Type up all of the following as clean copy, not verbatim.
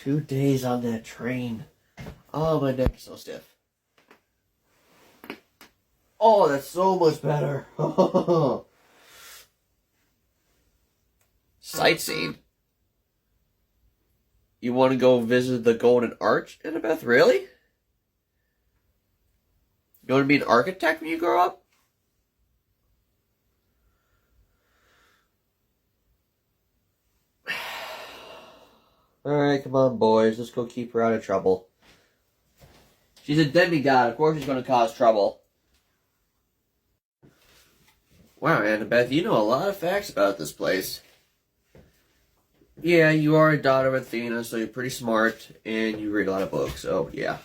2 days on that train. Oh, my neck is so stiff. Oh, that's so much better. Sightseeing. You want to go visit the Golden Arch, Annabeth? Really? You want to be an architect when you grow up? Alright, come on, boys. Let's go keep her out of trouble. She's a demigod. Of course she's going to cause trouble. Wow, Annabeth, you know a lot of facts about this place. Yeah, you are a daughter of Athena, so you're pretty smart, and you read a lot of books, so yeah.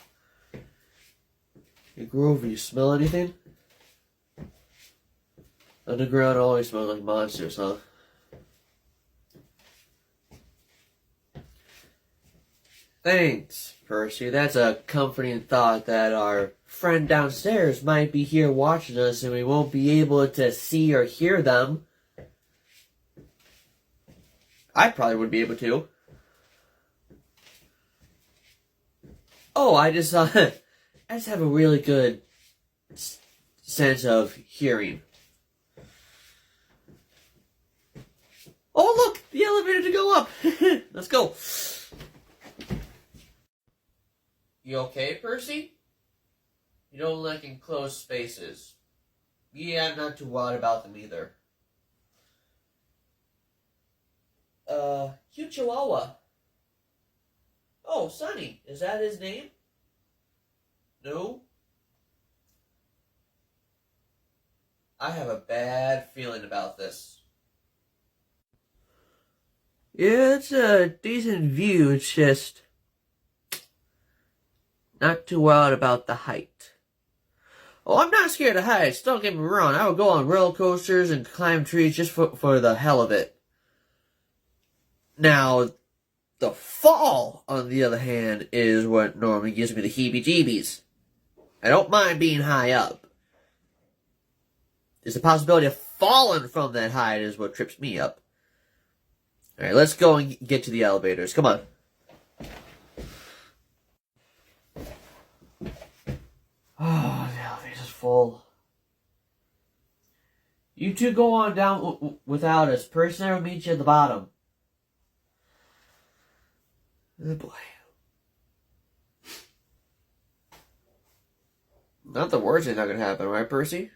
Hey, Grover, you smell anything? Underground always smells like monsters, huh? Thanks, Percy. That's a comforting thought that our friend downstairs might be here watching us and we won't be able to see or hear them. I probably would be able to. Oh, I just have a really good sense of hearing. Oh, look! The elevator to go up! Let's go. You okay, Percy? You don't like enclosed spaces. Yeah, I'm not too wild about them either. Cute Chihuahua. Oh, Sonny, is that his name? No? I have a bad feeling about this. Yeah, it's a decent view, it's just not too wild about the height. Oh, I'm not scared of heights, don't get me wrong. I would go on roller coasters and climb trees just for the hell of it. Now, the fall, on the other hand, is what normally gives me the heebie-jeebies. I don't mind being high up. It's the possibility of falling from that height is what trips me up. Alright, let's go and get to the elevators. Come on. Oh, the elevator's full. You two go on down without us. Percy and I will meet you at the bottom. Oh boy. Not the worst thing's not gonna happen, right, Percy?